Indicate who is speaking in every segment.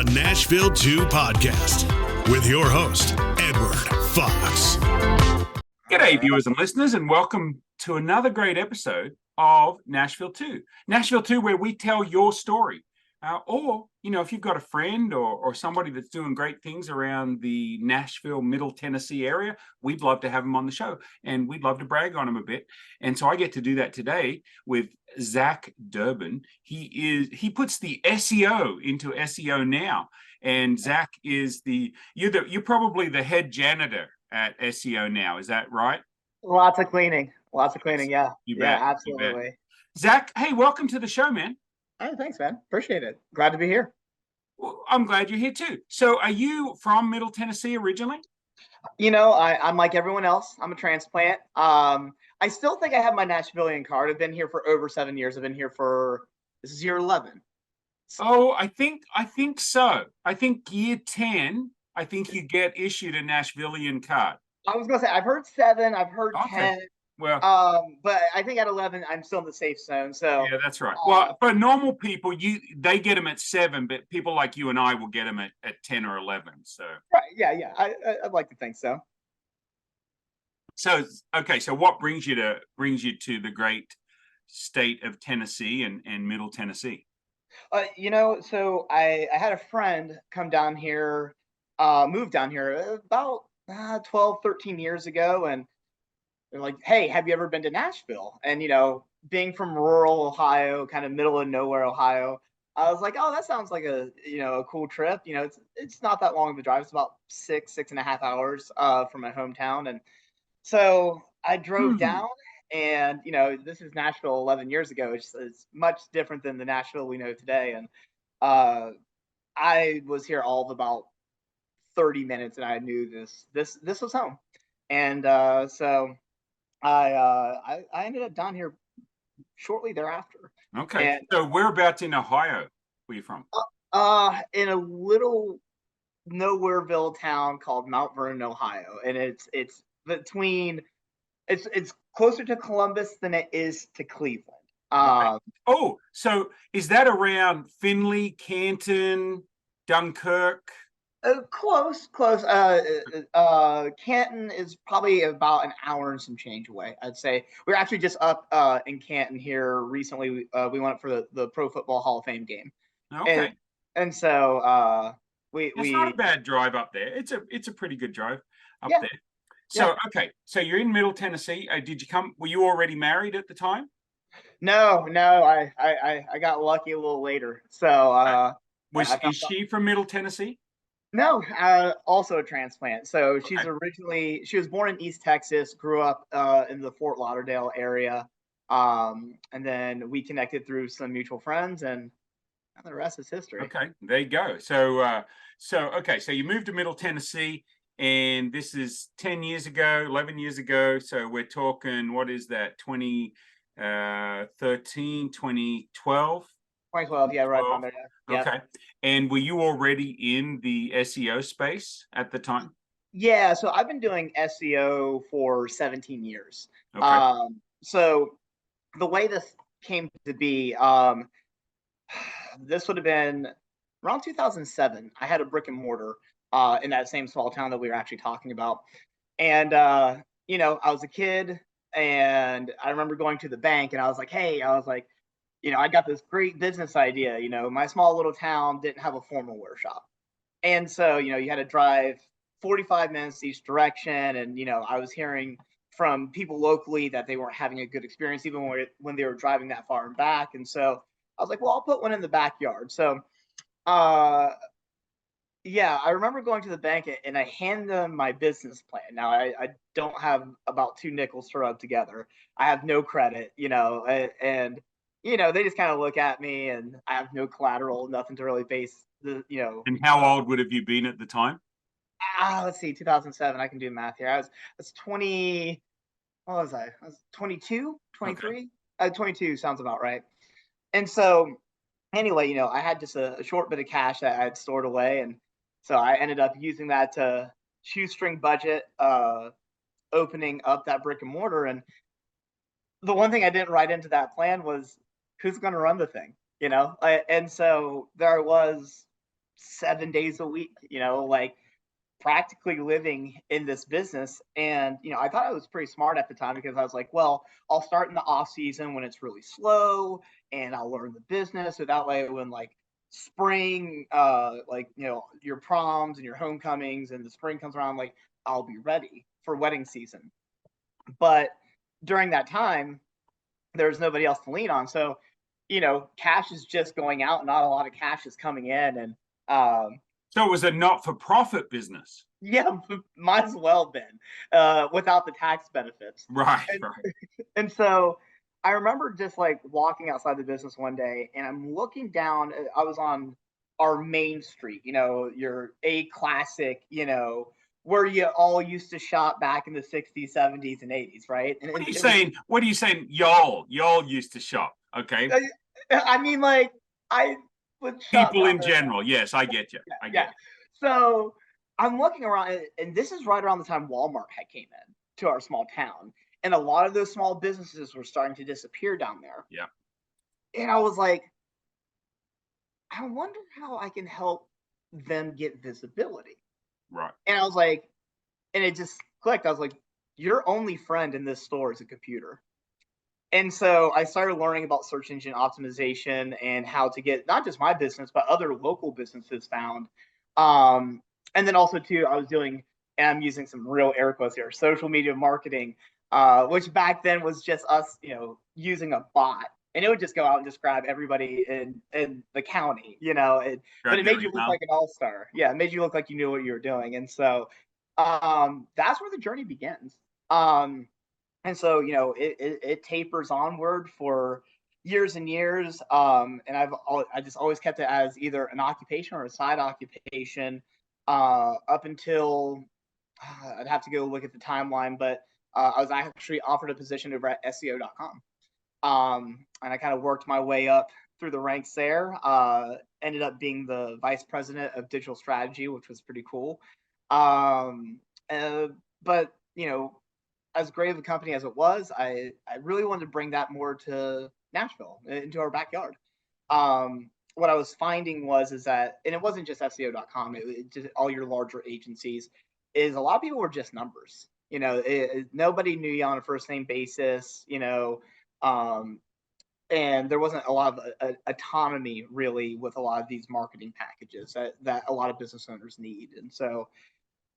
Speaker 1: the Nashville 2 podcast with your host, Edward Fox.
Speaker 2: G'day, viewers and listeners, and welcome to another great episode of Nashville 2. Nashville 2, where we tell your story. Or, if you've got a friend or somebody that's doing great things around the Nashville, Middle Tennessee area, we'd love to have them on the show, and we'd love to brag on them a bit. And so I get to do that today with Zach Durbin. He puts the SEO into SEO Now, and Zach is you're probably the head janitor at SEO Now. Is that right?
Speaker 3: Lots of cleaning. Yeah.
Speaker 2: You bet.
Speaker 3: Absolutely.
Speaker 2: You bet. Zach, hey, welcome to the show, man.
Speaker 3: Hey, thanks, man. Appreciate it. Glad to be here.
Speaker 2: Well, I'm glad you're here too. So are you from Middle Tennessee originally?
Speaker 3: I'm like everyone else. I'm a transplant. I still think I have my Nashvilleian card. I've been here for over 7 years. This is year 11.
Speaker 2: Oh, I think so. I think year 10, I think you get issued a Nashvilleian card.
Speaker 3: I was going to say, I've heard 7, I've heard 10.
Speaker 2: Well,
Speaker 3: but I think at 11, I'm still in the safe zone. So
Speaker 2: yeah, that's right. Well, for normal people, they get them at 7, but people like you and I will get them at 10 or 11. So
Speaker 3: right, yeah. I'd like to think so.
Speaker 2: So okay, so what brings you to the great state of Tennessee and Middle Tennessee?
Speaker 3: So I had a friend come down here, moved down here about 12, 13 years ago, and they're like, hey, have you ever been to Nashville? And, being from rural Ohio, kind of middle of nowhere, Ohio, I was like, oh, that sounds like a cool trip. It's not that long of a drive. It's about 6.5 hours from my hometown. And so I drove down, and, this is Nashville 11 years ago. It's much different than the Nashville we know today. And I was here all of about 30 minutes, and I knew this was home. And so I ended up down here shortly thereafter.
Speaker 2: Okay.
Speaker 3: And,
Speaker 2: so whereabouts in Ohio were you from?
Speaker 3: In a little nowhereville town called Mount Vernon, Ohio, and it's closer to Columbus than it is to Cleveland.
Speaker 2: Oh, so is that around Findlay, Canton, Dunkirk?
Speaker 3: Close. Canton is probably about an hour and some change away, I'd say. We were actually just up in Canton here recently. We went for the Pro Football Hall of Fame game.
Speaker 2: Okay.
Speaker 3: And so it's
Speaker 2: not a bad drive up there. It's a pretty good drive up there. So okay, so you're in Middle Tennessee. Were you already married at the time?
Speaker 3: No, I got lucky a little later. So
Speaker 2: is she from Middle Tennessee?
Speaker 3: No, also a transplant. So she was born in East Texas, grew up in the Fort Lauderdale area. And then we connected through some mutual friends, and the rest is history.
Speaker 2: Okay, there you go. So you moved to Middle Tennessee, and this is 10 years ago, 11 years ago. So we're talking, what is that, 2013, 2012?
Speaker 3: 2012, yeah, right on there. Yeah.
Speaker 2: Okay. And were you already in the SEO space at the time?
Speaker 3: Yeah, so I've been doing SEO for 17 years.
Speaker 2: Okay.
Speaker 3: So the way this came to be, this would have been around 2007. I had a brick and mortar in that same small town that we were actually talking about. And, I was a kid, and I remember going to the bank, and I was like, I got this great business idea. My small little town didn't have a formal wear shop. And so, you had to drive 45 minutes each direction. And, I was hearing from people locally that they weren't having a good experience, even when they were driving that far and back. And so I was like, well, I'll put one in the backyard. So, I remember going to the bank, and I handed them my business plan. Now, I don't have about 2 nickels to rub together. I have no credit, and they just kind of look at me, and I have no collateral, nothing to really base the.
Speaker 2: And how old would have you been at the time?
Speaker 3: Let's see, 2007. I can do math here. I was 20. What was I? I was 22, 23. Okay. 22 sounds about right. And so, anyway, I had just a short bit of cash that I had stored away, and so I ended up using that to shoestring budget, opening up that brick and mortar. And the one thing I didn't write into that plan was who's going to run the thing, And so there I was 7 days a week, like practically living in this business. And, I thought I was pretty smart at the time, because I was like, well, I'll start in the off season when it's really slow, and I'll learn the business. So that way, when like spring, your proms and your homecomings and the spring comes around, like I'll be ready for wedding season. But during that time, there's nobody else to lean on. So, cash is just going out, not a lot of cash is coming in. And
Speaker 2: so it was a not-for-profit business.
Speaker 3: Yeah, might as well have been, without the tax benefits.
Speaker 2: Right.
Speaker 3: And so I remember just like walking outside the business one day, and I'm looking down. I was on our main street, your A classic, where you all used to shop back in the 60s, 70s, and 80s, right? And
Speaker 2: what are you saying? Y'all used to shop, okay?
Speaker 3: I mean, like, I would shop
Speaker 2: people in general. Yes, I get you. I get you.
Speaker 3: So I'm looking around, and this is right around the time Walmart had came in to our small town, and a lot of those small businesses were starting to disappear down there.
Speaker 2: Yeah.
Speaker 3: And I was like, I wonder how I can help them get visibility.
Speaker 2: Right.
Speaker 3: And I was like, and it just clicked. I was like, your only friend in this store is a computer. And so I started learning about search engine optimization and how to get not just my business, but other local businesses found. And then also too, I was doing, and I'm using some real air quotes here, social media marketing, which back then was just us, using a bot, and it would just go out and describe everybody in the county, but it made you look like an all-star. Yeah, it made you look like you knew what you were doing. And so that's where the journey begins. And so, it tapers onward for years and years. And I just always kept it as either an occupation or a side occupation, up until I'd have to go look at the timeline, but I was actually offered a position over at SEO.com. And I kind of worked my way up through the ranks there. Ended up being the vice president of digital strategy, which was pretty cool. But as great of a company as it was, I really wanted to bring that more to Nashville, into our backyard. What I was finding is that, and it wasn't just SEO.com, it just all your larger agencies, is a lot of people were just numbers. Nobody knew you on a first name basis, and there wasn't a lot of autonomy really with a lot of these marketing packages that a lot of business owners need. And so,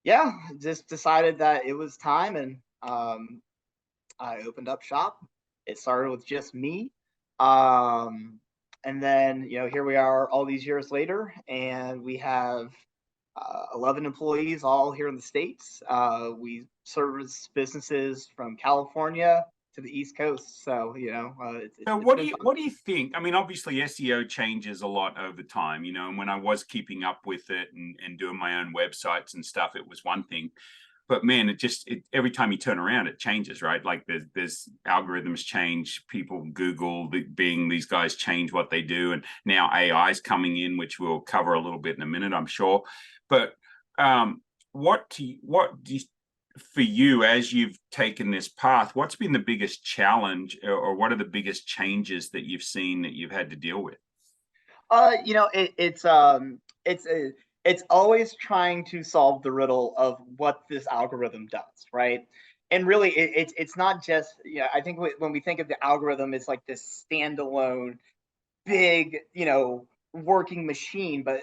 Speaker 3: yeah, just decided that it was time, and I opened up shop. It started with just me. And then, here we are all these years later, and we have 11 employees all here in the States. We service businesses from California to the East Coast. So,
Speaker 2: so what do you think? I mean, obviously SEO changes a lot over time, and when I was keeping up with it and doing my own websites and stuff, it was one thing. But man, every time you turn around, it changes, right? Like there's algorithms change, people Google, these guys change what they do. And now AI is coming in, which we'll cover a little bit in a minute, I'm sure. But for you, as you've taken this path, what's been the biggest challenge, or what are the biggest changes that you've seen that you've had to deal with?
Speaker 3: It's always trying to solve the riddle of what this algorithm does, right? And really, it's not just, I think when we think of the algorithm, it's like this standalone, big, working machine, but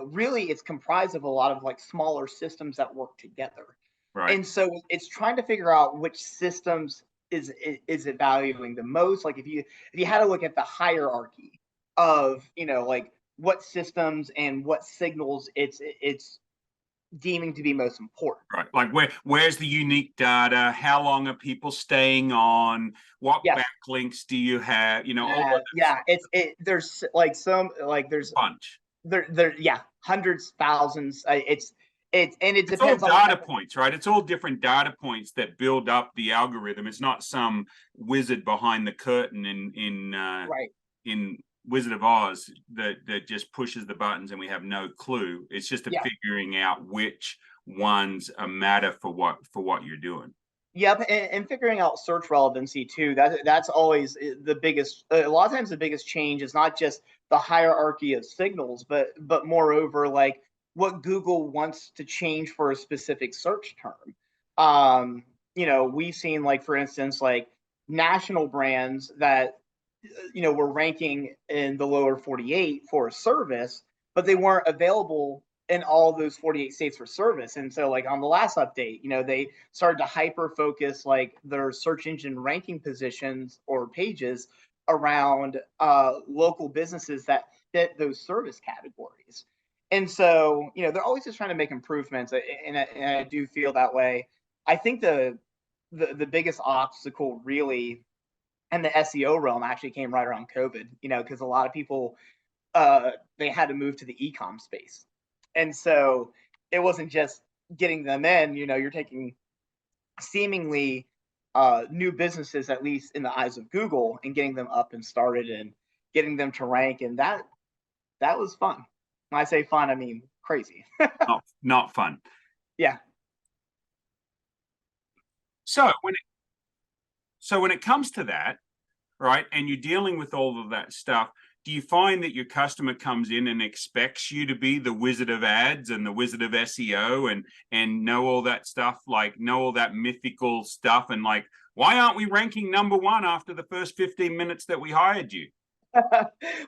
Speaker 3: really it's comprised of a lot of like smaller systems that work together.
Speaker 2: Right.
Speaker 3: And so it's trying to figure out which systems is it valuing the most. Like if you had to look at the hierarchy of, like what systems and what signals it's deeming to be most important.
Speaker 2: Right. Like where's the unique data? How long are people staying on? What backlinks do you have?
Speaker 3: There's like there's
Speaker 2: a bunch.
Speaker 3: Hundreds, thousands. It depends
Speaker 2: all data points, right? It's all different data points that build up the algorithm. It's not some wizard behind the curtain in Wizard of Oz that just pushes the buttons and we have no clue. It's just figuring out which ones matter for what you're doing.
Speaker 3: Yep, and figuring out search relevancy too. That's always the biggest. A lot of times, the biggest change is not just the hierarchy of signals, but moreover, like what Google wants to change for a specific search term. We've seen, like, for instance, like national brands that were ranking in the lower 48 for a service, but they weren't available in all those 48 states for service. And so, like, on the last update, they started to hyper focus like their search engine ranking positions or pages around local businesses that fit those service categories. And so, they're always just trying to make improvements, and I do feel that way. I think the biggest obstacle really in the SEO realm actually came right around COVID, because a lot of people they had to move to the e-com space. And so it wasn't just getting them in, you're taking seemingly new businesses, at least in the eyes of Google, and getting them up and started and getting them to rank. And that was fun. When I say fun, I mean crazy.
Speaker 2: Not fun.
Speaker 3: Yeah.
Speaker 2: So when it comes to that, right, and you're dealing with all of that stuff, do you find that your customer comes in and expects you to be the wizard of ads and the wizard of SEO and know all that stuff, like know all that mythical stuff, and like, why aren't we ranking #1 after the first 15 minutes that we hired you?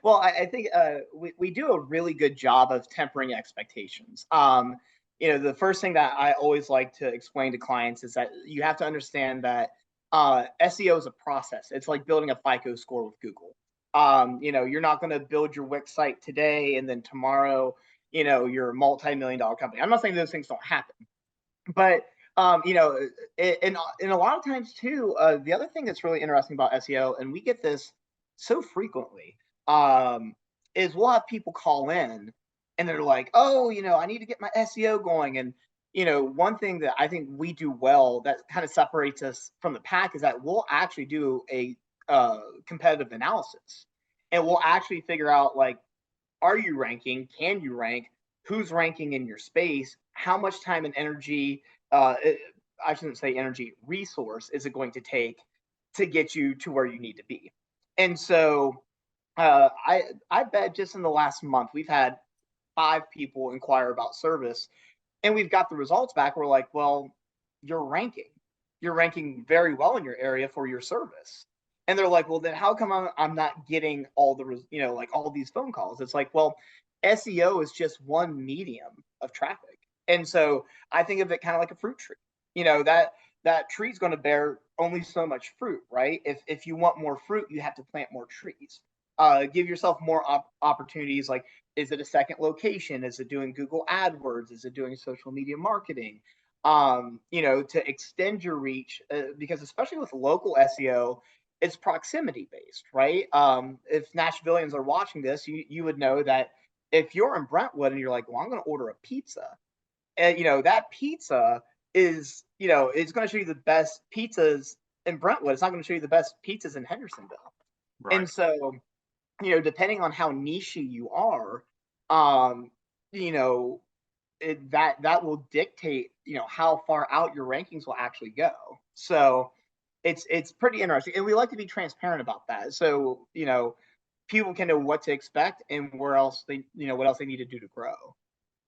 Speaker 3: Well, I think we do a really good job of tempering expectations. The first thing that I always like to explain to clients is that you have to understand that SEO is a process. It's like building a FICO score with Google. You're not going to build your Wix site today and then tomorrow, you're a multi-million-dollar company. I'm not saying those things don't happen, but in a lot of times too, the other thing that's really interesting about SEO, and we get this so frequently, is we'll have people call in and they're like, oh, I need to get my SEO going. And one thing that I think we do well that kind of separates us from the pack is that we'll actually do a competitive analysis, and we'll actually figure out, like, are you ranking? Can you rank? Who's ranking in your space? How much time and energy, I shouldn't say energy, resource is it going to take to get you to where you need to be? And so I bet just in the last month, we've had 5 people inquire about service, and we've got the results back. We're like, well, you're ranking very well in your area for your service. And they're like, well, then how come I'm not getting all like all these phone calls? It's like, well, SEO is just one medium of traffic. And so I think of it kind of like a fruit tree. That tree is going to bear only so much fruit, right? If you want more fruit, you have to plant more trees. Give yourself more opportunities. Like, is it a second location? Is it doing Google AdWords? Is it doing social media marketing? To extend your reach, because especially with local SEO, it's proximity based, right? If Nashvillians are watching this, you would know that if you're in Brentwood and you're like, well, I'm going to order a pizza, and that pizza is, it's going to show you the best pizzas in Brentwood. It's not going to show you the best pizzas in Hendersonville. Right. And so, depending on how niche you are, that will dictate, how far out your rankings will actually go. So it's pretty interesting, and we like to be transparent about that. So, people can know what to expect and what else they need to do to grow.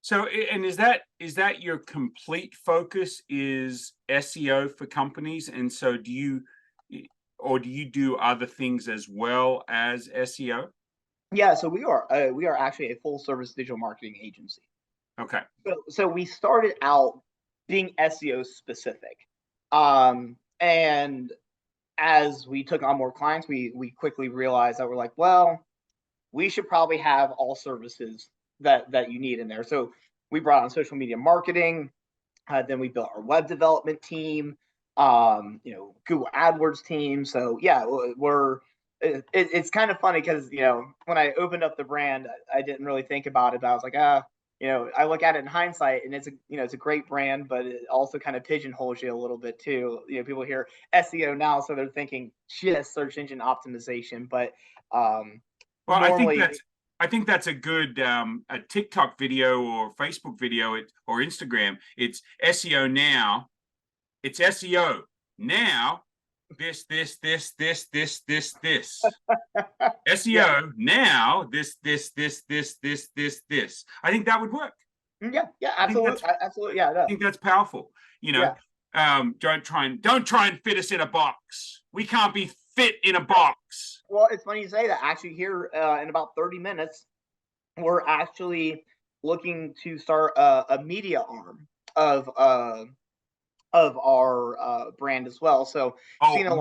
Speaker 2: So, and is that your complete focus, is SEO for companies? And so do you do other things as well as SEO?
Speaker 3: Yeah, so we are actually a full service digital marketing agency.
Speaker 2: Okay.
Speaker 3: So we started out being SEO specific. And as we took on more clients, we quickly realized that we're like, well, we should probably have all services that you need in there. So we brought on social media marketing. Then we built our web development team, Google AdWords team. So yeah, it's kind of funny because, when I opened up the brand, I didn't really think about it. But I was like, I look at it in hindsight, and it's a great brand, but it also kind of pigeonholes you a little bit too. People hear SEO now, so they're thinking just search engine optimization. But
Speaker 2: well, normally, I think that's a good a TikTok video or Facebook video or Instagram. It's SEO now. It's SEO now this. SEO
Speaker 3: Yeah.
Speaker 2: now this. I think that would work.
Speaker 3: Yeah, absolutely. Absolutely. Yeah,
Speaker 2: I think that's powerful.
Speaker 3: Yeah.
Speaker 2: Don't try and fit us in a box. We can't be fit in a box.
Speaker 3: Well, it's funny you say that. Actually, here in about 30 minutes, we're actually looking to start a media arm of our brand as well. So,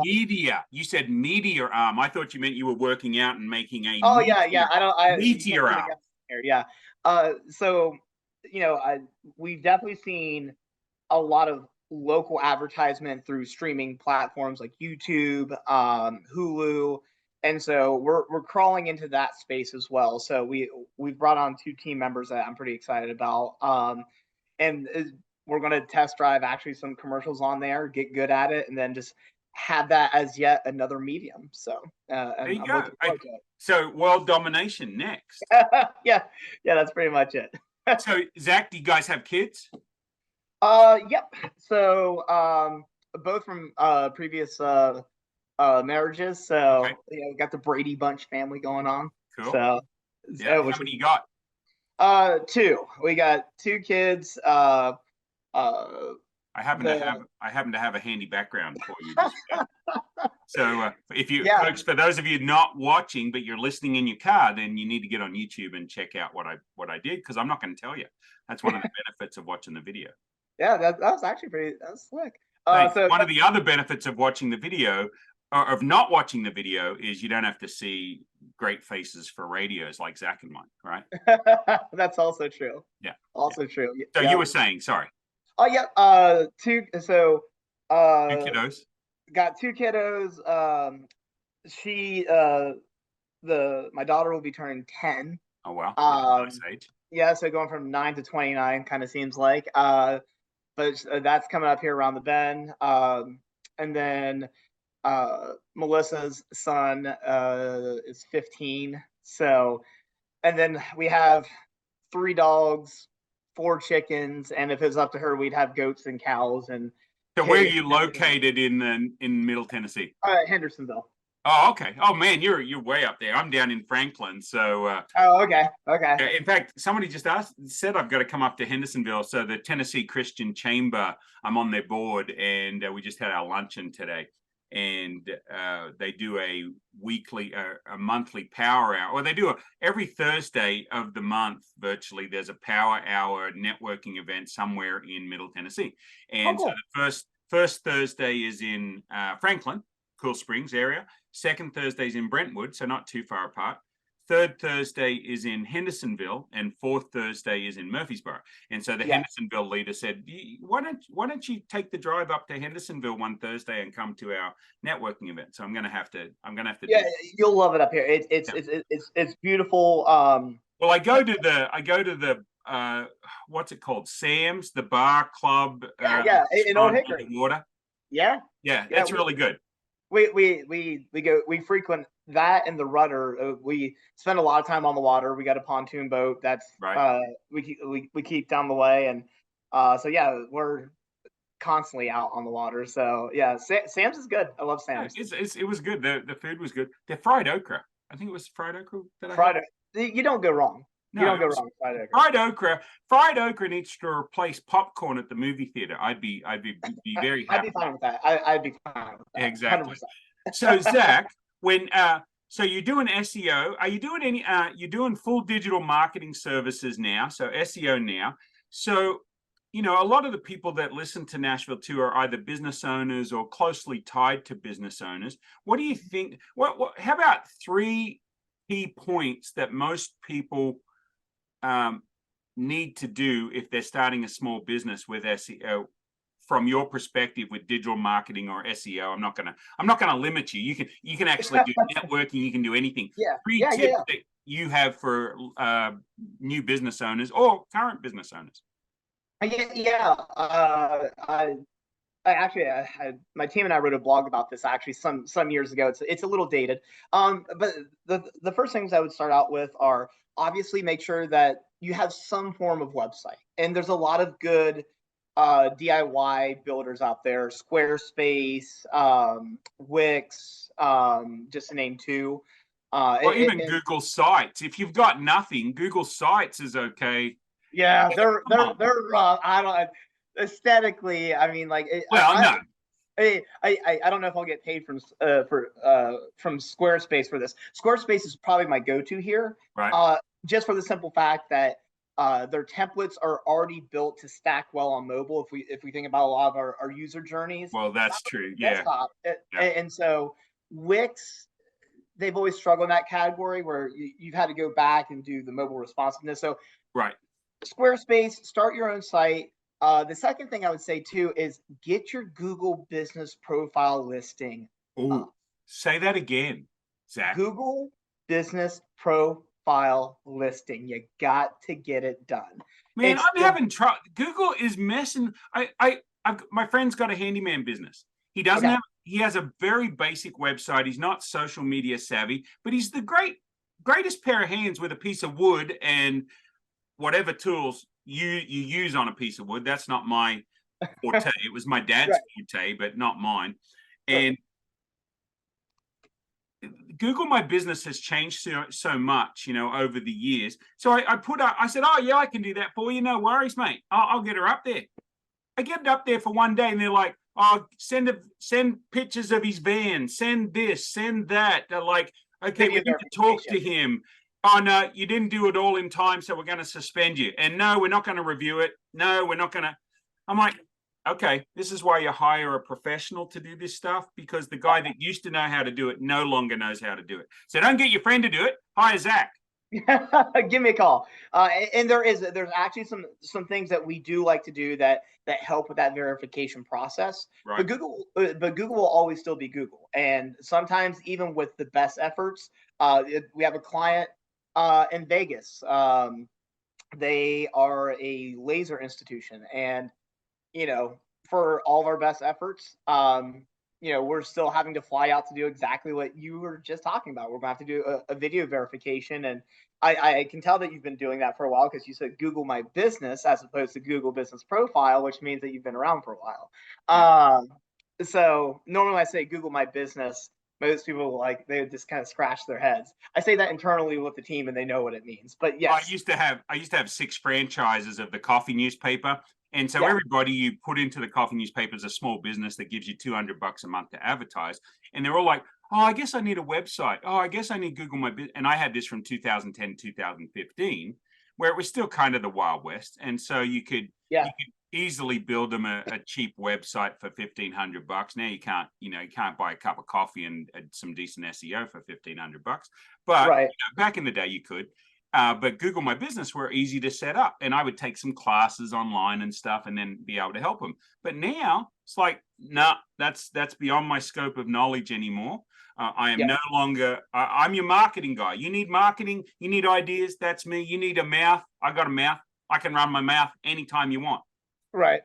Speaker 2: media. You said media arm. I thought you meant you were working out and making a.
Speaker 3: Oh yeah.
Speaker 2: Meteor arm.
Speaker 3: Yeah. So we've definitely seen a lot of local advertisement through streaming platforms like YouTube, Hulu, and so we're crawling into that space as well. So we've brought on 2 team members that I'm pretty excited about, and we're going to test drive actually some commercials on there, get good at it, and then just have that as yet another medium. So
Speaker 2: there you
Speaker 3: I'm
Speaker 2: go.
Speaker 3: looking forward to it.
Speaker 2: So world domination next.
Speaker 3: yeah, that's pretty much it.
Speaker 2: So Zach, do you guys have kids?
Speaker 3: Yep. So both from previous marriages. So we got the Brady Bunch family going on.
Speaker 2: Cool.
Speaker 3: So
Speaker 2: how many you got?
Speaker 3: 2. We got 2 kids.
Speaker 2: I happen to have a handy background for you. So if you folks, for those of you not watching but you're listening in your car, then you need to get on YouTube and check out what I did, because I'm not going to tell you. That's one of the benefits of watching the video.
Speaker 3: Yeah, that was actually that's slick.
Speaker 2: So one of the other benefits of watching the video, or of not watching the video, is you don't have to see great faces for radios like Zach and mine, right?
Speaker 3: That's also true.
Speaker 2: Yeah.
Speaker 3: Also true.
Speaker 2: So you were saying, sorry.
Speaker 3: Oh yeah. 2. So
Speaker 2: 2 kiddos.
Speaker 3: Got 2 kiddos. My daughter will be turning 10.
Speaker 2: Oh wow. Nice age.
Speaker 3: Yeah, so going from 9 to 29 kind of seems like. But that's coming up here around the bend. And then Melissa's son is 15. So, and then we have 3 dogs, 4 chickens, and if it was up to her, we'd have goats and cows. And
Speaker 2: so, where are you located in Middle Tennessee?
Speaker 3: Hendersonville.
Speaker 2: Oh, okay. Oh man, you're way up there. I'm down in Franklin, so.
Speaker 3: Okay.
Speaker 2: In fact, somebody just said I've got to come up to Hendersonville. So the Tennessee Christian Chamber, I'm on their board, and we just had our luncheon today, and they do a monthly power hour, or they do every Thursday of the month. Virtually, there's a power hour networking event somewhere in Middle Tennessee, and cool. So the first Thursday is in Franklin, Cool Springs area. Second Thursday is in Brentwood, so not too far apart. Third Thursday is in Hendersonville, and fourth Thursday is in Murfreesboro. And so the Hendersonville leader said, "Why don't you take the drive up to Hendersonville one Thursday and come to our networking event?" So I'm gonna have to.
Speaker 3: Yeah, you'll love it up here. It's beautiful.
Speaker 2: Well, I go to the what's it called? Sam's, the bar club.
Speaker 3: In Old Hickory.
Speaker 2: Water.
Speaker 3: Yeah,
Speaker 2: that's really good.
Speaker 3: We frequent that and the rudder. We spend a lot of time on the water. We got a pontoon boat that's
Speaker 2: right.
Speaker 3: We keep down the way, and so yeah, we're constantly out on the water. So yeah, Sam's is good. I love Sam's.
Speaker 2: It was good. The food was good. The fried okra. I think it was fried okra that
Speaker 3: You don't go wrong.
Speaker 2: No,
Speaker 3: you don't go wrong. Fried okra.
Speaker 2: Fried okra needs to replace popcorn at the movie theater. I'd be very happy.
Speaker 3: I'd be fine with that. I'd be fine with that.
Speaker 2: Exactly. 100%. So Zach, when so you're doing SEO, are you doing any? You're doing full digital marketing services now. So SEO now. So a lot of the people that listen to Nashville 2 are either business owners or closely tied to business owners. What do you think? How about 3 key points that most people need to do if they're starting a small business with SEO, from your perspective, with digital marketing or SEO? I'm not gonna limit you. You can actually do networking. You can do anything. Three tips that you have for new business owners or current business owners. My team and I wrote a blog about this actually some years ago. It's a little dated. But the first things I would start out with are obviously make sure that you have some form of website. And there's a lot of good
Speaker 3: DIY builders out there, Squarespace, Wix, just to name two.
Speaker 2: Or even Google Sites. If you've got nothing, Google Sites is okay.
Speaker 3: Yeah, they're I don't aesthetically. I mean, like,
Speaker 2: no.
Speaker 3: I don't know if I'll get paid from Squarespace for this. Squarespace is probably my go-to here,
Speaker 2: right?
Speaker 3: Just for the simple fact that their templates are already built to stack well on mobile. If we think about a lot of our user journeys,
Speaker 2: well, that's true. Yeah.
Speaker 3: Desktop, and so Wix, they've always struggled in that category where you've had to go back and do the mobile responsiveness. So
Speaker 2: right.
Speaker 3: Squarespace, start your own site. The second thing I would say too is get your Google business profile listing.
Speaker 2: Oh, say that again, Zach.
Speaker 3: Google business profile listing. You got to get it done.
Speaker 2: Man, I'm having trouble. Google is messing. My friend's got a handyman business. He doesn't have. He has a very basic website. He's not social media savvy, but he's the greatest pair of hands with a piece of wood and whatever tools you use on a piece of wood. That's not my forte. It was my dad's forte, but not mine. And Google My Business has changed so much, over the years. So I said, oh yeah, I can do that for you. No worries, mate. I'll get her up there. I get it up there for one day and they're like, oh, send pictures of his van, send this, send that. They're like, okay, we need to talk to him. Oh, no, you didn't do it all in time, so we're going to suspend you. And no, we're not going to review it. No, we're not going to. I'm like, okay, this is why you hire a professional to do this stuff, because the guy that used to know how to do it no longer knows how to do it. So don't get your friend to do it. Hire Zach.
Speaker 3: Give me a call. And there's actually some things that we do like to do that help with that verification process.
Speaker 2: Right.
Speaker 3: But Google will always still be Google. And sometimes even with the best efforts, we have a client in Vegas. They are a laser institution, and for all of our best efforts, we're still having to fly out to do exactly what you were just talking about. We're going to have to do a video verification. And I can tell that you've been doing that for a while, because you said Google My Business as opposed to Google Business Profile, which means that you've been around for a while. So normally when I say Google My Business, most people they just kind of scratch their heads. I say that internally with the team and they know what it means. But yes.
Speaker 2: I used to have 6 franchises of the coffee newspaper. And so everybody you put into the coffee newspaper is a small business that gives you $200 a month to advertise. And they're all like, oh, I guess I need a website. Oh, I guess I need Google My Business. And I had this from 2010, 2015, where it was still kind of the Wild West. And so you could easily build them a cheap website for $1,500. Now you can't buy a cup of coffee and some decent SEO for $1,500. But back in the day you could. But Google My Business were easy to set up, and I would take some classes online and stuff and then be able to help them. But now it's like, nah, that's beyond my scope of knowledge anymore. I am no longer, I'm your marketing guy. You need marketing, you need ideas, that's me. You need a mouth, I got a mouth. I can run my mouth anytime you want.
Speaker 3: Right.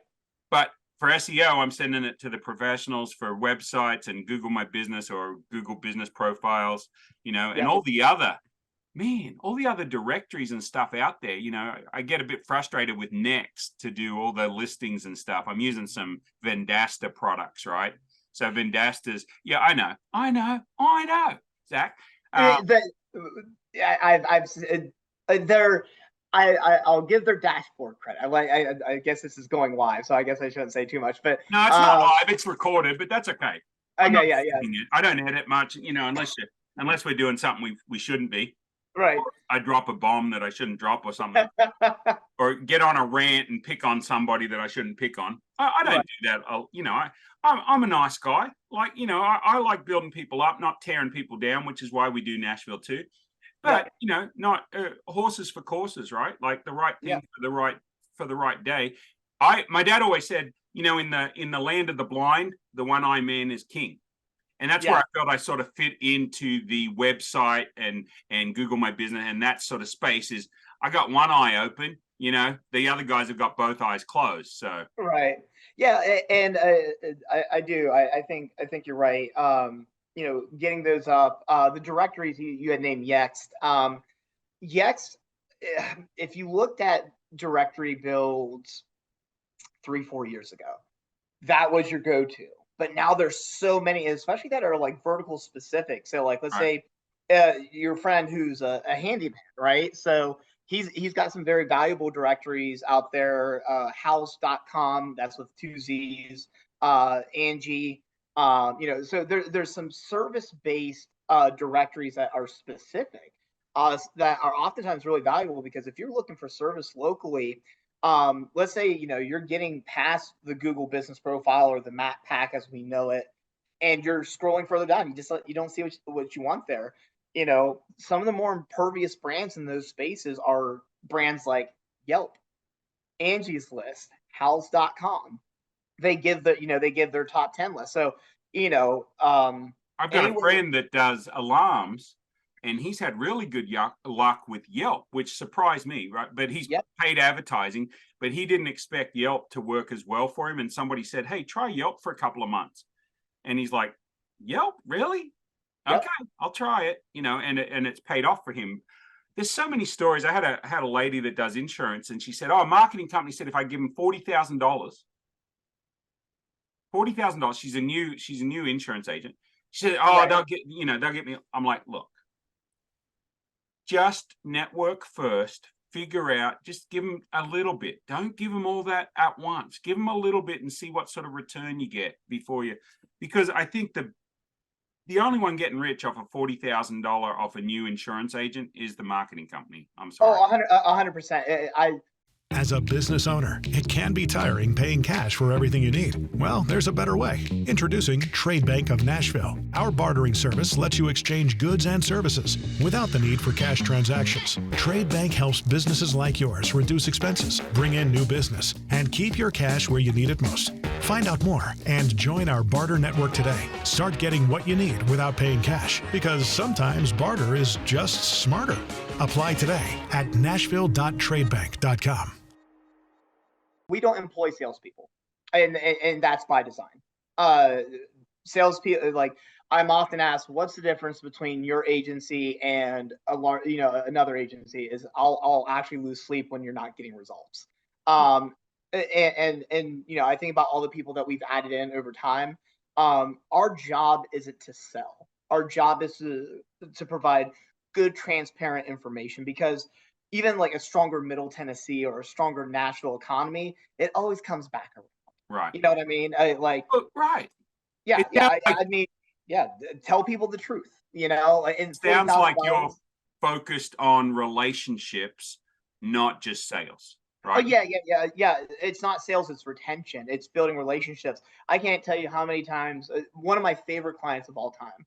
Speaker 2: But for SEO, I'm sending it to the professionals for websites and Google My Business or Google Business Profiles, and all the other directories and stuff out there. I get a bit frustrated with Next to do all the listings and stuff. I'm using some Vendasta products, right? So Vendasta's, I know, Zach.
Speaker 3: I'll give their dashboard credit. I guess this is going live, so I guess I shouldn't say too much. But
Speaker 2: no, it's not live; it's recorded. But that's okay.
Speaker 3: Okay, yeah.
Speaker 2: I don't edit much, unless we're doing something we shouldn't be.
Speaker 3: Right.
Speaker 2: I drop a bomb that I shouldn't drop or something, or get on a rant and pick on somebody that I shouldn't pick on. I don't do that. I'm a nice guy. I like building people up, not tearing people down, which is why we do Nashville too. But not horses for courses, right? Like the right thing for the right day. My dad always said, in the land of the blind, the one-eyed man is king. And that's where I felt I sort of fit into the website and Google My Business and that sort of space. Is I got one eye open, the other guys have got both eyes closed. So
Speaker 3: right, yeah, and I do. I think you're right. Getting those up, the directories you had named Yext. Yext, if you looked at directory builds 3-4 years ago. That was your go-to. But now there's so many, especially that are like vertical specific. So like, let's say your friend who's a handyman, right? So he's got some very valuable directories out there. House.com, that's with 2 Z's. Angie, so there's some service-based directories that are specific that are oftentimes really valuable, because if you're looking for service locally, let's say, you're getting past the Google business profile or the map pack as we know it, and you're scrolling further down, you don't see what you want there. Some of the more impervious brands in those spaces are brands like Yelp, Angie's List, House.com. They give their top 10 list. So,
Speaker 2: I've got a friend that does alarms, and he's had really good luck with Yelp, which surprised me, right? But he's paid advertising, but he didn't expect Yelp to work as well for him. And somebody said, hey, try Yelp for a couple of months. And he's like, Yelp, really?
Speaker 3: Yep.
Speaker 2: Okay, I'll try it, and it's paid off for him. There's so many stories. I had a lady that does insurance, and she said, a marketing company said if I give them $40,000, she's a new insurance agent. She said, they'll get me. I'm like, look, just network first, figure out, just give them a little bit. Don't give them all that at once. Give them a little bit and see what sort of return you get because I think the only one getting rich off a $40,000 off a new insurance agent is the marketing company. I'm sorry.
Speaker 3: 100%.
Speaker 1: As a business owner, it can be tiring paying cash for everything you need. Well, there's a better way. Introducing Trade Bank of Nashville. Our bartering service lets you exchange goods and services without the need for cash transactions. Trade Bank helps businesses like yours reduce expenses, bring in new business, and keep your cash where you need it most. Find out more and join our barter network today. Start getting what you need without paying cash, because sometimes barter is just smarter. Apply today at nashville.tradebank.com.
Speaker 3: We don't employ salespeople, and that's by design. Salespeople, like, I'm often asked, what's the difference between your agency and another agency? Is I'll actually lose sleep when you're not getting results. And I think about all the people that we've added in over time. Our job isn't to sell. Our job is to provide good, transparent information, because even like a stronger Middle Tennessee or a stronger Nashville economy, it always comes back around.
Speaker 2: Right.
Speaker 3: You know what I mean?
Speaker 2: Right.
Speaker 3: Yeah. Tell people the truth,
Speaker 2: It sounds like you're focused on relationships, not just sales. Right.
Speaker 3: Oh, yeah. It's not sales, it's retention. It's building relationships. I can't tell you how many times, one of my favorite clients of all time,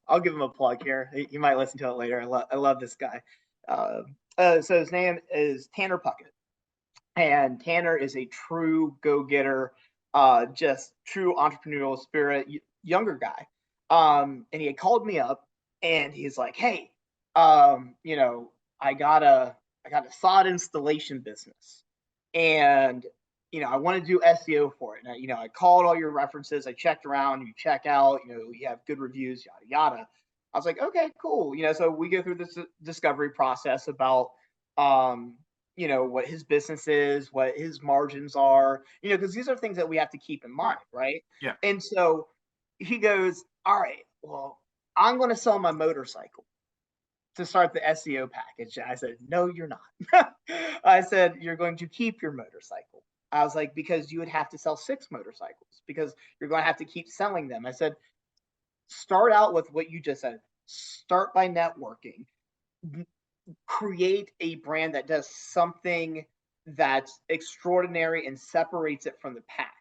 Speaker 3: I'll give him a plug here. You might listen to it later. I love this guy. So his name is Tanner Puckett, and Tanner is a true go-getter, just true entrepreneurial spirit, younger guy. And he had called me up, and he's like, hey, I got a sod installation business, and I want to do SEO for it. And I called all your references, I checked around, you check out, you have good reviews, yada yada. I was like, okay, cool. So we go through this discovery process about, what his business is, what his margins are, because these are things that we have to keep in mind, right?
Speaker 2: Yeah.
Speaker 3: And so he goes, all right, well, I'm going to sell my motorcycle to start the SEO package. And I said, no, you're not. I said, you're going to keep your motorcycle. I was like, because you would have to sell 6 motorcycles, because you're going to have to keep selling them. I said, start out with what you just said. Start by networking. Create a brand that does something that's extraordinary and separates it from the pack.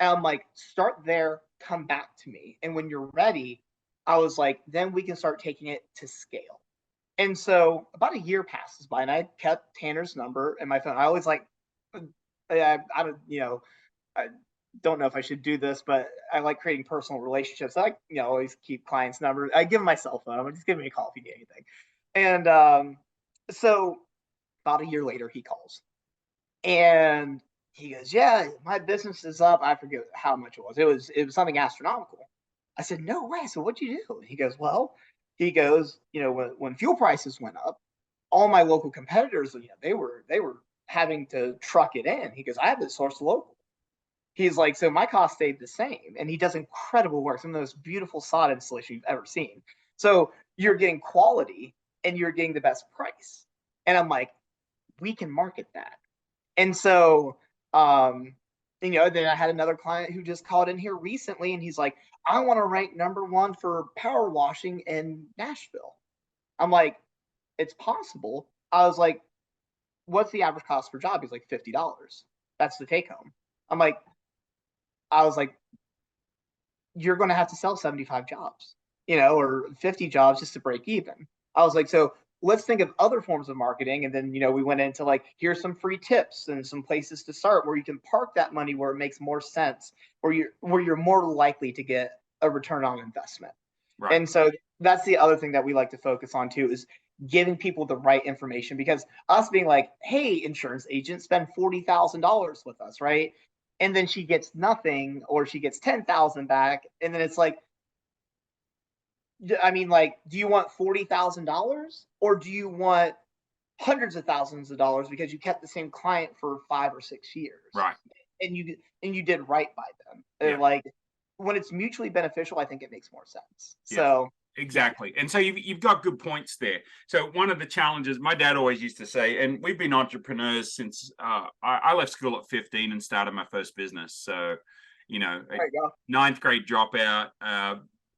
Speaker 3: And I'm like, start there, come back to me. And when you're ready, I was like, then we can start taking it to scale. And so about a year passes by, and I kept Tanner's number in my phone. I always like, I don't know if I should do this, but I like creating personal relationships. I always keep clients' numbers. I give them my cell phone. I'm just give me a call if you need anything. And so about a year later, he calls, and he goes, "Yeah, my business is up." I forget how much it was. It was something astronomical. I said, "No way." So what'd you do? And he goes, "Well," when fuel prices went up, all my local competitors, they were having to truck it in. He goes, I have it sourced local. He's like, so my cost stayed the same. And he does incredible work, some of the most beautiful sod installation you've ever seen. So you're getting quality and you're getting the best price. And I'm like, we can market that. And so, then I had another client who just called in here recently and he's like, I want to rank #1 for power washing in Nashville. I'm like, it's possible. I was like, what's the average cost per job? He's like, $50. That's the take home. I was like, you're going to have to sell 75 jobs, or 50 jobs just to break even. I was like, so let's think of other forms of marketing. And then, we went into like, here's some free tips and some places to start where you can park that money where it makes more sense, where you're more likely to get a return on investment. Right. And so that's the other thing that we like to focus on too, is giving people the right information, because us being like, hey, insurance agent, spend $40,000 with us, right? And then she gets nothing, or she gets 10,000 back. And then it's like, I mean, like, do you want $40,000 or do you want hundreds of thousands of dollars because you kept the same client for 5 or 6 years?
Speaker 2: Right.
Speaker 3: And you did right by them.
Speaker 2: Yeah.
Speaker 3: Like, when it's mutually beneficial, I think it makes more sense. Yeah. So
Speaker 2: exactly. And so you've got good points there. So one of the challenges my dad always used to say, and we've been entrepreneurs since I left school at 15 and started my first business. So, ninth grade dropout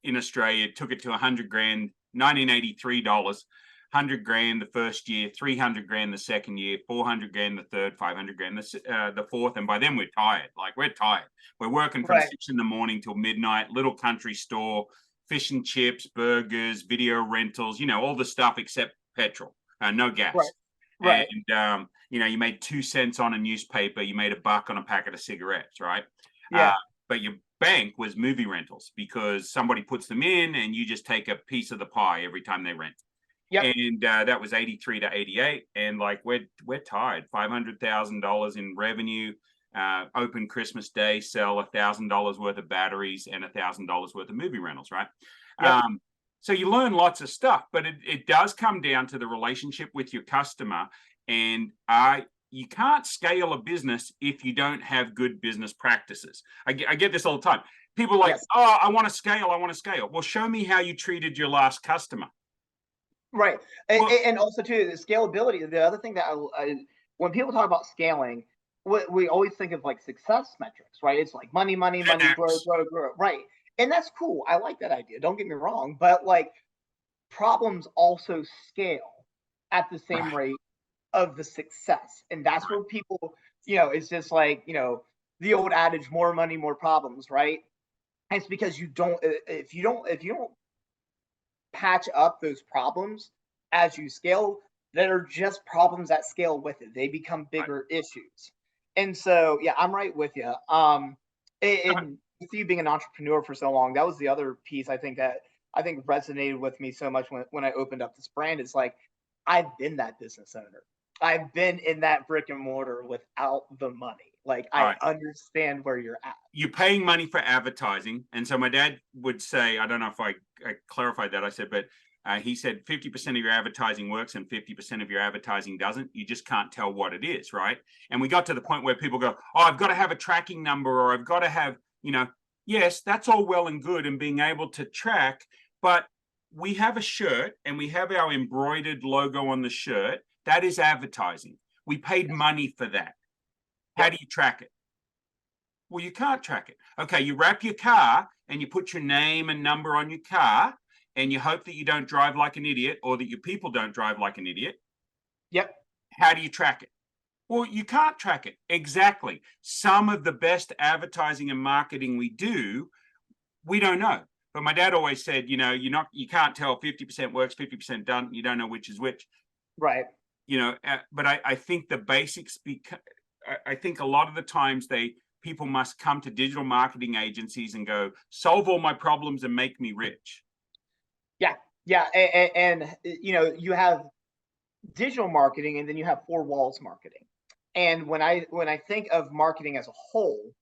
Speaker 2: in Australia, took it to 100 grand, 1983 dollars, 100 grand the first year, 300 grand the second year, 400 grand the third, 500 grand the fourth. And by then we're tired. Like, we're tired. We're working from 6 a.m. till midnight, little country store, fish and chips, burgers, video rentals, all the stuff except petrol, no gas. Right. And, you made 2 cents on a newspaper, you made $1 on a packet of cigarettes, right? Yeah. But your bank was movie rentals, because somebody puts them in and you just take a piece of the pie every time they rent. Yep. And that was 83 to 88. And like, we're tired. $500,000 in revenue, open Christmas Day, sell $1,000 worth of batteries and $1,000 worth of movie rentals, right? Yep. So you learn lots of stuff, but it does come down to the relationship with your customer. And you can't scale a business if you don't have good business practices. I get this all the time. People are like, yes. Oh, I want to scale. Well, show me how you treated your last customer.
Speaker 3: Right. And also too, the scalability. The other thing that when people talk about scaling, we always think of like success metrics, right? It's like money, grow. Right. And that's cool. I like that idea. Don't get me wrong. But like, problems also scale at the same rate of the success. And that's where people, it's just like, the old adage, more money, more problems, right? And it's because if you don't patch up those problems as you scale, that are just problems that scale with it. They become bigger issues. And so, yeah, I'm right with you. And with you being an entrepreneur for so long, that was the other piece I think resonated with me so much when I opened up this brand. It's like, I've been that business owner. I've been in that brick and mortar without the money. Like, I understand where you're at.
Speaker 2: You're paying money for advertising. And so my dad would say, I don't know if I clarified that. I said, but he said 50% of your advertising works and 50% of your advertising doesn't. You just can't tell what it is, right? And we got to the point where people go, oh, I've got to have a tracking number, or I've got to have, yes, that's all well and good and being able to track. But we have a shirt and we have our embroidered logo on the shirt. That is advertising. We paid money for that. How do you track it? Well, you can't track it. Okay, you wrap your car and you put your name and number on your car, and you hope that you don't drive like an idiot, or that your people don't drive like an idiot.
Speaker 3: Yep.
Speaker 2: How do you track it? Well, you can't track it. Exactly. Some of the best advertising and marketing we do, we don't know. But my dad always said, you can't tell 50% works, 50% doesn't. You don't know which is which.
Speaker 3: Right.
Speaker 2: But I think the basics, I think a lot of the times people must come to digital marketing agencies and go, solve all my problems and make me rich.
Speaker 3: Yeah. And you have digital marketing, and then you have four walls marketing. And when I think of marketing as a whole,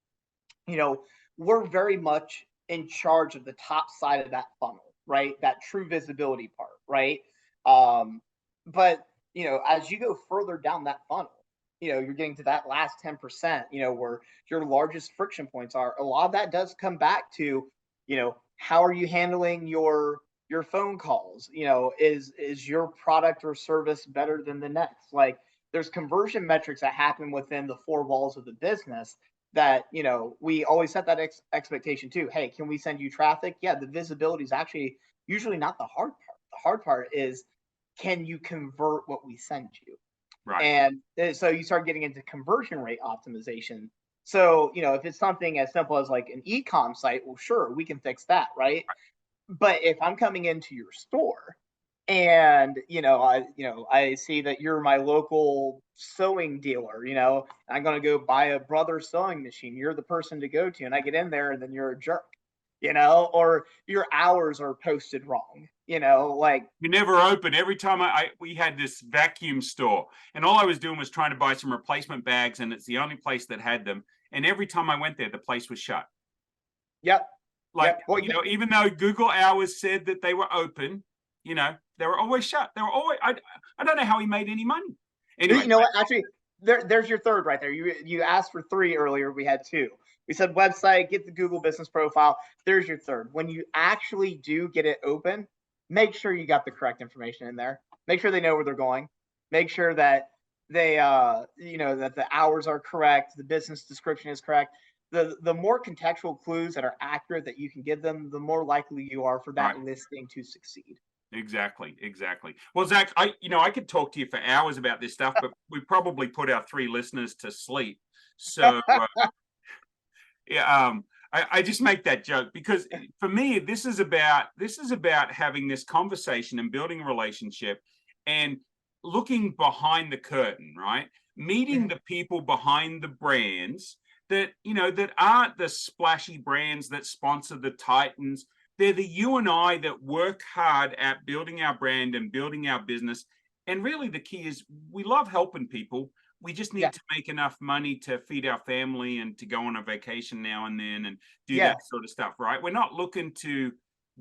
Speaker 3: we're very much in charge of the top side of that funnel, right? That true visibility part, right? But as you go further down that funnel, you're getting to that last 10%, where your largest friction points are. A lot of that does come back to, how are you handling your phone calls? Is your product or service better than the next? Like, there's conversion metrics that happen within the four walls of the business that, we always set that expectation too. Hey, can we send you traffic? Yeah, the visibility is actually usually not the hard part. The hard part is, can you convert what we send you?
Speaker 2: Right.
Speaker 3: And so you start getting into conversion rate optimization. So, if it's something as simple as like an e-com site, well, sure, we can fix that, right? But if I'm coming into your store and, I see that you're my local sewing dealer, I'm going to go buy a Brother sewing machine. You're the person to go to, and I get in there and then you're a jerk, or your hours are posted wrong, like
Speaker 2: you never open. Every time we had this vacuum store, and all I was doing was trying to buy some replacement bags, and it's the only place that had them. And every time I went there, the place was shut.
Speaker 3: Yep.
Speaker 2: Like,
Speaker 3: yep. Well,
Speaker 2: even though Google hours said that they were open, they were always shut. They were always, I don't know how he made any money. Anyway.
Speaker 3: You know what? Actually, there's your third right there. You asked for three earlier. We had two. We said website, get the Google business profile. There's your third. When you actually do get it open, make sure you got the correct information in there. Make sure they know where they're going. Make sure that they, that the hours are correct. The business description is correct. The more contextual clues that are accurate that you can give them, the more likely you are for that listing to succeed.
Speaker 2: Exactly. Well, Zach, I could talk to you for hours about this stuff, but we probably put our 3 listeners to sleep. So, I just make that joke because for me, this is about having this conversation and building a relationship and looking behind the curtain, right? Meeting the people behind the brands that aren't the splashy brands that sponsor the Titans. They're the you and I that work hard at building our brand and building our business. And really the key is we love helping people. We just need to make enough money to feed our family and to go on a vacation now and then and do that sort of stuff, right? We're not looking to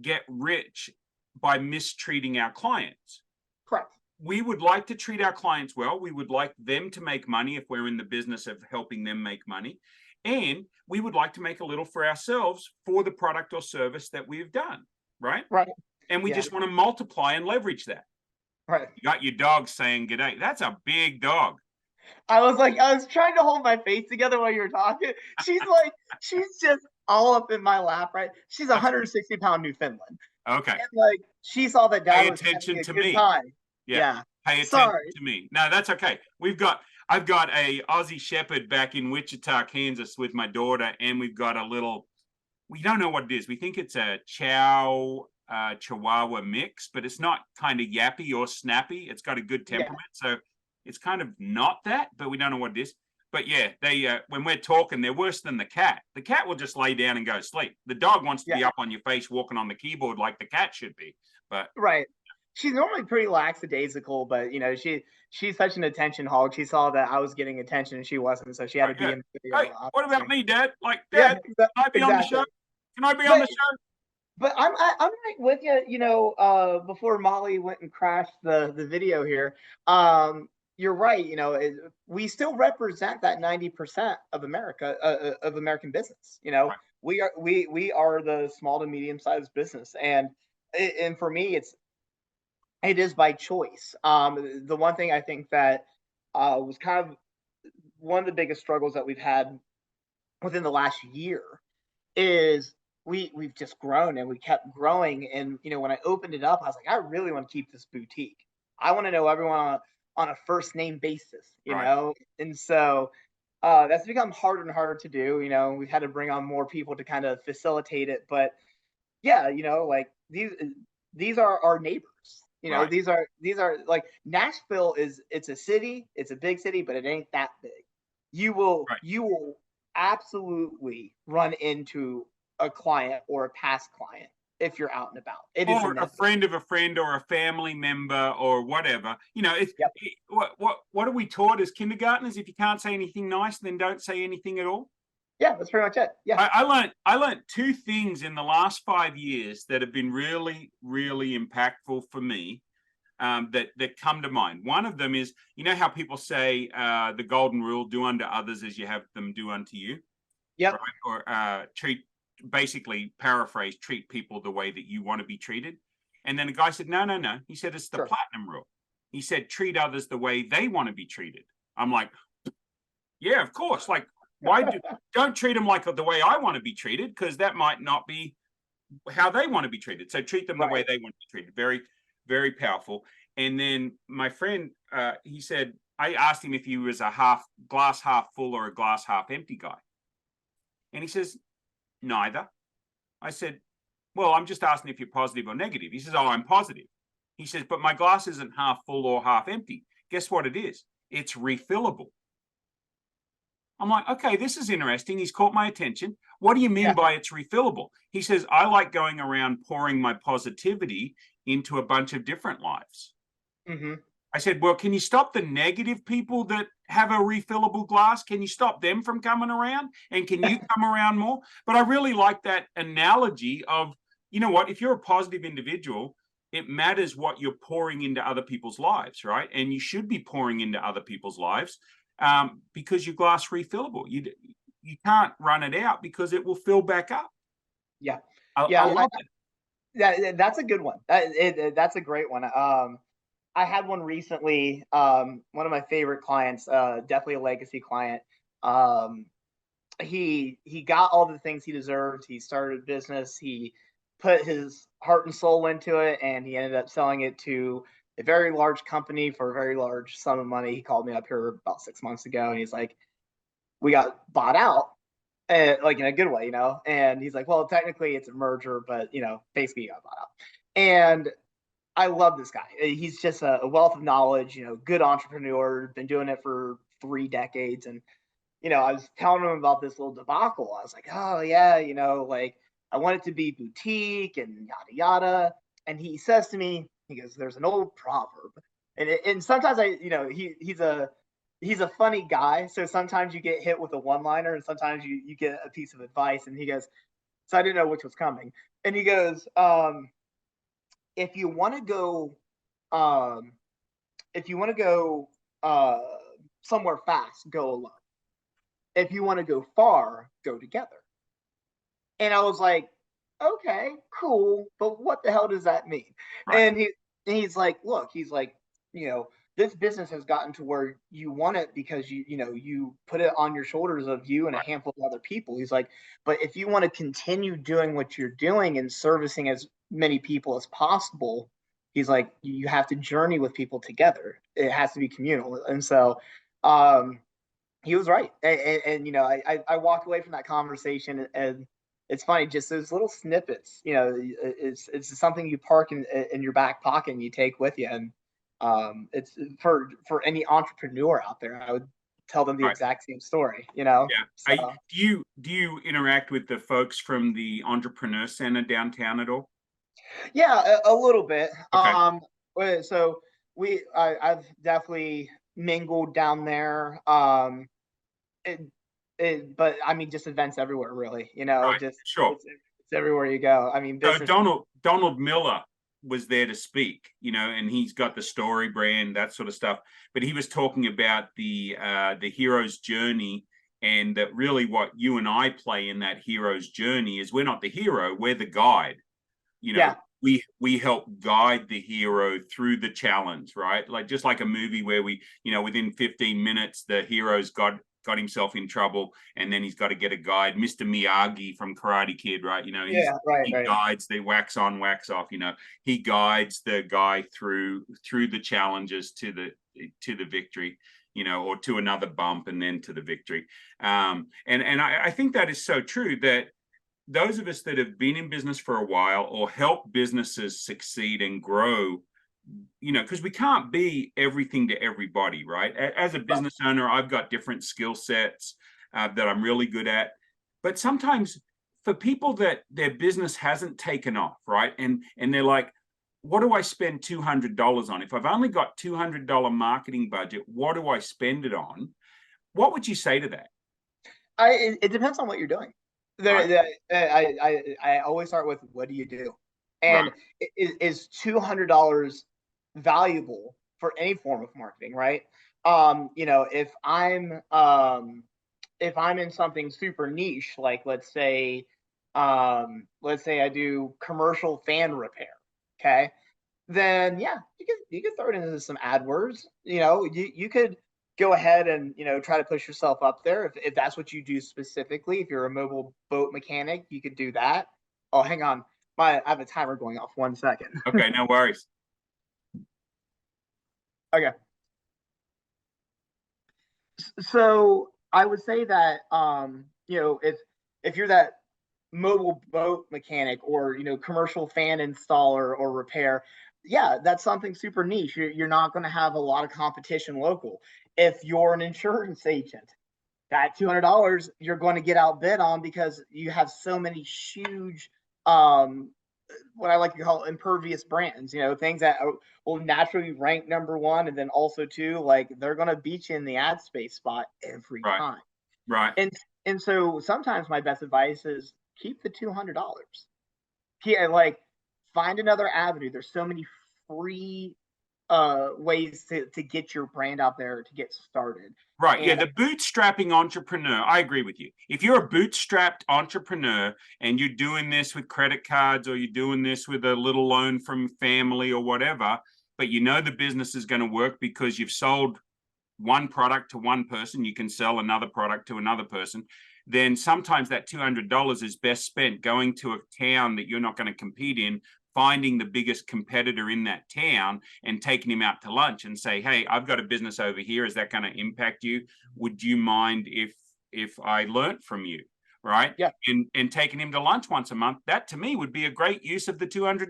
Speaker 2: get rich by mistreating our clients.
Speaker 3: Correct.
Speaker 2: We would like to treat our clients well. We would like them to make money if we're in the business of helping them make money. And we would like to make a little for ourselves for the product or service that we've done, right?
Speaker 3: Right.
Speaker 2: And we just want to multiply and leverage that.
Speaker 3: Right.
Speaker 2: You got your dog saying good day. That's a big dog.
Speaker 3: I was trying to hold my face together while you were talking. She's just all up in my lap, right? She's 160-pound Newfoundland.
Speaker 2: Okay.
Speaker 3: And she saw that Dad was
Speaker 2: attention
Speaker 3: having a
Speaker 2: to
Speaker 3: good
Speaker 2: me.
Speaker 3: time.
Speaker 2: Yeah. Pay attention to me. No, that's okay. I've got a Aussie Shepherd back in Wichita, Kansas with my daughter, and we've got a little, we don't know what it is. We think it's a Chihuahua mix, but it's not kind of yappy or snappy. It's got a good temperament. So it's kind of not that, but we don't know what it is. But yeah, they when we're talking, they're worse than the cat. The cat will just lay down and go to sleep. The dog wants to be up on your face, walking on the keyboard like the cat should be. But
Speaker 3: she's normally pretty lackadaisical, but she's such an attention hog. She saw that I was getting attention and she wasn't, so she had to be in the video.
Speaker 2: Hey, what about me, Dad? Dad, can I be on the show? Can I be on the show?
Speaker 3: But I'm right with you. Before Molly went and crashed the video here, you're right. We still represent that 90% of America, of American business. We are the small to medium sized business, and for me, it is by choice. The one thing I think that was kind of one of the biggest struggles that we've had within the last year is we've just grown and we kept growing. And, when I opened it up, I was like, I really want to keep this boutique. I want to know everyone on a first name basis, you know? And so that's become harder and harder to do. We've had to bring on more people to kind of facilitate it. But yeah, these are our neighbors. These are like Nashville it's a city, it's a big city, but it ain't that big. You will absolutely run into a client or a past client if you're out and about.
Speaker 2: Or a friend of a friend or a family member or whatever. What are we taught as kindergartners? If you can't say anything nice, then don't say anything at all.
Speaker 3: Yeah, that's pretty much it. Yeah.
Speaker 2: I learned 2 things in the last 5 years that have been really, really impactful for me. that come to mind. One of them is, you know how people say the golden rule: do unto others as you have them do unto you.
Speaker 3: Yep.
Speaker 2: Right? Or basically paraphrase, treat people the way that you want to be treated. And then a guy said, no. He said, it's the platinum rule. He said, treat others the way they want to be treated. I'm like, yeah, of course. Like, don't treat them like the way I want to be treated, because that might not be how they want to be treated. So treat them the way they want to be treated. Very, very powerful. And then my friend, he said, I asked him if he was a glass half full or a glass half empty guy. And he says, neither. I said, well, I'm just asking if you're positive or negative. He says, oh, I'm positive. He says, but my glass isn't half full or half empty. Guess what it is? It's refillable. I'm like, okay, this is interesting. He's caught my attention. What do you mean by it's refillable? He says, I like going around pouring my positivity into a bunch of different lives.
Speaker 3: Mm-hmm.
Speaker 2: I said, well, can you stop the negative people that have a refillable glass? Can you stop them from coming around? And can you come around more? But I really like that analogy of, you know what, if you're a positive individual, it matters what you're pouring into other people's lives, right? And you should be pouring into other people's lives because your glass refillable. You can't run it out because it will fill back up.
Speaker 3: Yeah.
Speaker 2: I love it.
Speaker 3: That's a good one. That's a great one. I had one recently. One of my favorite clients, definitely a legacy client. He got all the things he deserved. He started a business. He put his heart and soul into it, and he ended up selling it to a very large company for a very large sum of money. He called me up here about 6 months ago, and he's like, "We got bought out." Like in a good way, and he's like, well, technically it's a merger, but basically he got bought out. And I love this guy. He's just a wealth of knowledge, good entrepreneur, been doing it for 3 decades. And I was telling him about this little debacle. I was like, oh yeah, like I want it to be boutique and yada yada. And he says to me, he goes, there's an old proverb, and sometimes he's a funny guy. So sometimes you get hit with a one-liner, and sometimes you get a piece of advice. And he goes, so I didn't know which was coming. And he goes, if you want to go somewhere fast, go alone. If you want to go far, go together. And I was like, okay, cool, but what the hell does that mean? Right. And he's like, look, this business has gotten to where you want it because you put it on your shoulders of you and a handful of other people. He's like, but if you want to continue doing what you're doing and servicing as many people as possible, he's like, you have to journey with people together. It has to be communal. And so he was right. And I walked away from that conversation, and it's funny, just those little snippets, it's something you park in your back pocket and you take with you. And it's for any entrepreneur out there, I would tell them the exact same story, Yeah.
Speaker 2: So, do you interact with the folks from the Entrepreneur Center downtown at all?
Speaker 3: Yeah, a little bit.
Speaker 2: Okay.
Speaker 3: So I've definitely mingled down there. But I mean, just events everywhere, really. Just
Speaker 2: sure.
Speaker 3: It's everywhere you go. I mean,
Speaker 2: so Donald Miller was there to speak, and he's got the story brand, that sort of stuff. But he was talking about the hero's journey, and that really what you and I play in that hero's journey is we're not the hero, we're the guide. We help guide the hero through the challenge, right? Like just like a movie where we, within 15 minutes, the hero's got himself in trouble, and then he's got to get a guide. Mr. Miyagi from Karate Kid, right? He guides the wax on, wax off. He guides the guy through the challenges to the victory, or to another bump and then to the victory. And I think that is so true, that those of us that have been in business for a while or help businesses succeed and grow, because we can't be everything to everybody, right? As a business owner, I've got different skill sets that I'm really good at. But sometimes for people that their business hasn't taken off, right? And they're like, what do I spend $200 on? If I've only got $200 marketing budget, what do I spend it on? What would you say to that?
Speaker 3: It depends on what you're doing. I always start with, what do you do? And is $200 valuable for any form of marketing, right? You know, if I'm in something super niche, like let's say I do commercial fan repair, okay? Then yeah, you could throw it into some AdWords. You know, you could go ahead and, you know, try to push yourself up there if that's what you do specifically. If you're a mobile boat mechanic, you could do that. Oh, hang on, I have a timer going off. 1 second.
Speaker 2: Okay, no worries.
Speaker 3: Okay. So I would say that you know, if you're that mobile boat mechanic or, you know, commercial fan installer or repair, yeah, that's something super niche. You're not going to have a lot of competition local. If you're an insurance agent, that $200 you're going to get outbid on because you have so many huge what I like to call impervious brands, you know, things that will naturally rank number one. And then also two, like they're going to beat you in the ad space spot every
Speaker 2: Right.
Speaker 3: time.
Speaker 2: Right.
Speaker 3: And so sometimes my best advice is keep the $200. Yeah, like find another avenue. There's so many free ways to get your brand out there to get started.
Speaker 2: Right. Yeah.
Speaker 3: And
Speaker 2: The bootstrapping entrepreneur. I agree with you. If you're a bootstrapped entrepreneur and you're doing this with credit cards or you're doing this with a little loan from family or whatever, but you know the business is going to work because you've sold one product to one person, you can sell another product to another person, then sometimes that $200 is best spent going to a town that you're not going to compete in, finding the biggest competitor in that town and taking him out to lunch and say, hey, I've got a business over here. Is that going to impact you? Would you mind if I learnt from you? Right.
Speaker 3: yeah,
Speaker 2: And taking him to lunch once a month, that to me would be a great use of the $200.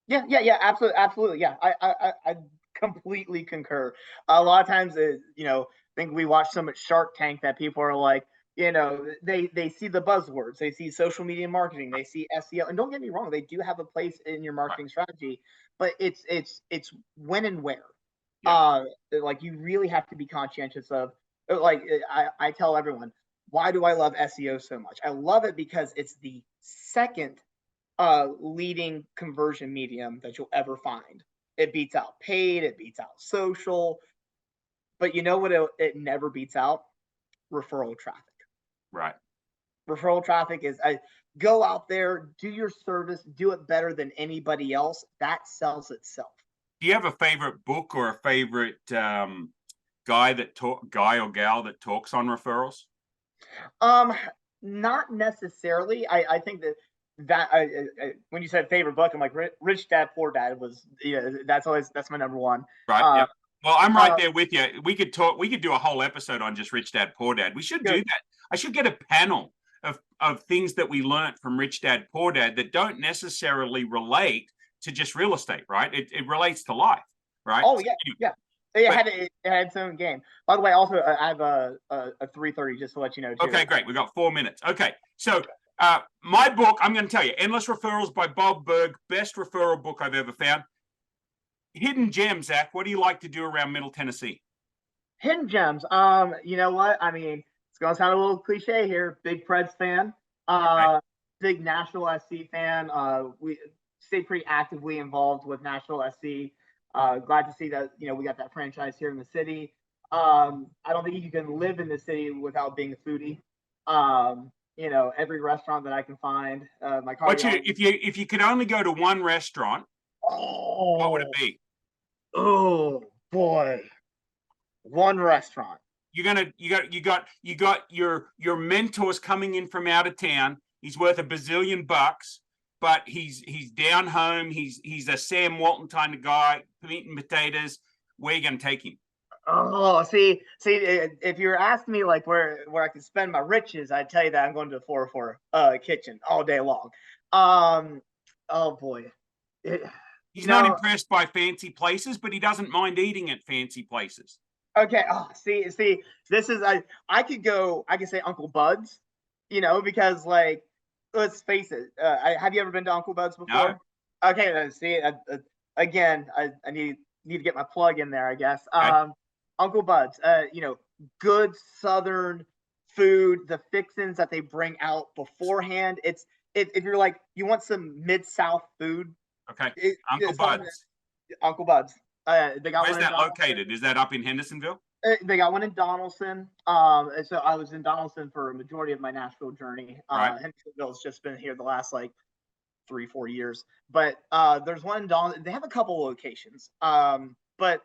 Speaker 3: yeah, absolutely. Yeah, I completely concur. A lot of times, you know, I think we watch so much Shark Tank that people are like, you know, they see the buzzwords, they see social media marketing, they see SEO, and don't get me wrong, they do have a place in your
Speaker 2: Right.
Speaker 3: marketing strategy, but it's when and where.
Speaker 2: Yeah.
Speaker 3: Like you really have to be conscientious of. Like I tell everyone, why do I love SEO so much? I love it because it's the second leading conversion medium that you'll ever find. It beats out paid, it beats out social, but you know what it never beats out? Referral traffic.
Speaker 2: Right.
Speaker 3: Referral traffic is go out there, do your service, do it better than anybody else. That sells itself.
Speaker 2: Do you have a favorite book or a favorite guy or gal that talks on referrals?
Speaker 3: Um, Not necessarily. I think that when you said favorite book, I'm like Rich Dad Poor Dad was, yeah, that's my number one.
Speaker 2: Right.
Speaker 3: Uh,
Speaker 2: Yeah. Well, I'm right
Speaker 3: uh,
Speaker 2: there with you. We could do a whole episode on just Rich Dad Poor Dad. We should do
Speaker 3: good.
Speaker 2: that. I should get a panel of things that we learned from Rich Dad Poor Dad that don't necessarily relate to just real estate, right? It relates to life, right?
Speaker 3: Oh
Speaker 2: So,
Speaker 3: yeah,
Speaker 2: anyway,
Speaker 3: yeah. It had its own game. By the way, also I have a 3:30 just to let you know too.
Speaker 2: okay, great. We got 4 minutes. Okay, so my book, I'm going to tell you, Endless Referrals by Bob Berg, best referral book I've ever found. Hidden gems, Zach. What do you like to do around Middle Tennessee?
Speaker 3: Hidden gems. You know what? I mean, it's gonna sound a little cliche here. Big Preds fan.
Speaker 2: Okay.
Speaker 3: Big Nashville SC fan. We stay pretty actively involved with Nashville SC. Glad to see that, you know, we got that franchise here in the city. I don't think you can live in the city without being a foodie. You know, every restaurant that I can find. My cardiologist.
Speaker 2: If you could only go to one restaurant, what would it
Speaker 3: Oh,
Speaker 2: be?
Speaker 3: oh boy. One restaurant.
Speaker 2: You got your mentors coming in from out of town. He's worth $1 bazillion, but he's down home. He's a Sam Walton kind of guy, meat and potatoes. Where are you going to take him?
Speaker 3: Oh, see, if you're asking me like where I can spend my riches, I'd tell you that I'm going to the 404 kitchen all day long. Oh boy.
Speaker 2: He's not
Speaker 3: No,
Speaker 2: impressed by fancy places, but he doesn't mind eating at fancy places.
Speaker 3: okay. Oh, see, this is I could say Uncle Bud's, you know, because like let's face it. Have you ever been to Uncle Bud's
Speaker 2: No.
Speaker 3: before? Okay, then see, again, I need to get my plug in there, I guess.
Speaker 2: Okay.
Speaker 3: Uncle Bud's, you know, good Southern food, the fixins that they bring out beforehand. If you're like you want some Mid-South food,
Speaker 2: Okay. Uncle Bud's.
Speaker 3: Uncle Bud's. They got
Speaker 2: Where's
Speaker 3: one in
Speaker 2: that located? Is that up in Hendersonville?
Speaker 3: They got one in Donaldson. And so I was in Donaldson for a majority of my Nashville journey.
Speaker 2: Right.
Speaker 3: Hendersonville's just been here the last like 3-4 years. But there's one in Donaldson. They have a couple locations. But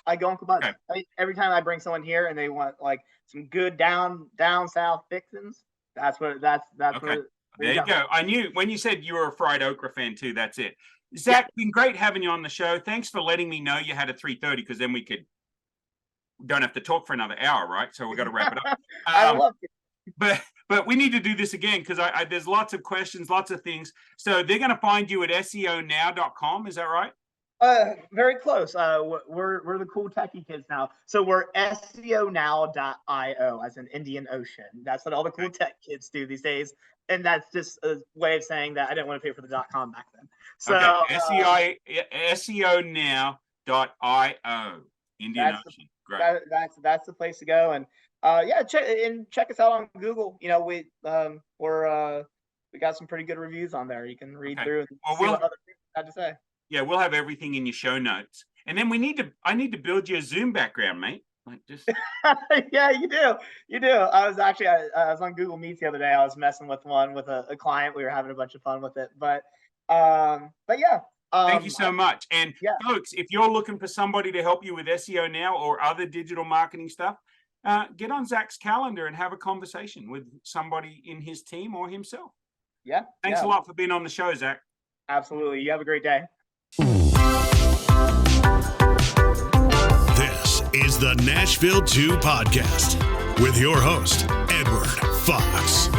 Speaker 3: I go Uncle Bud's.
Speaker 2: Okay.
Speaker 3: Every time I bring someone here and they want like some good down south fixins, that's what.
Speaker 2: Okay. There you go. I knew when you said you were a fried okra fan too. That's it. Zach, been great having you on the show. Thanks for letting me know you had a 3:30 because then we don't have to talk for another hour, right? So we've got to wrap it up.
Speaker 3: I love it.
Speaker 2: But we need to do this again because there's lots of questions, lots of things. So they're going to find you at SEOnow.com. Is that right?
Speaker 3: Very close. We're the cool techie kids now. So we're SEOnow.io as in Indian Ocean. That's what all the cool tech kids do these days. And that's just a way of saying that I didn't want to pay for the .com back then. So
Speaker 2: SEOnow.io. Indian Ocean. Great.
Speaker 3: That's the place to go. And check us out on Google. You know, we got some pretty good reviews on there. You can read through and see what other people had to say.
Speaker 2: Yeah, we'll have everything in your show notes. And then I need to build you a Zoom background, mate. Like just
Speaker 3: yeah, you do. I was on Google Meets the other day. I was messing with one with a client. We were having a bunch of fun with it. But yeah.
Speaker 2: Thank you so much. And folks, if you're looking for somebody to help you with SEO Now or other digital marketing stuff, get on Zach's calendar and have a conversation with somebody in his team or himself.
Speaker 3: Yeah.
Speaker 2: Thanks a lot for being on the show, Zach.
Speaker 3: Absolutely. You have a great day.
Speaker 1: This is the Nashville 2 podcast with your host, Edward Fox.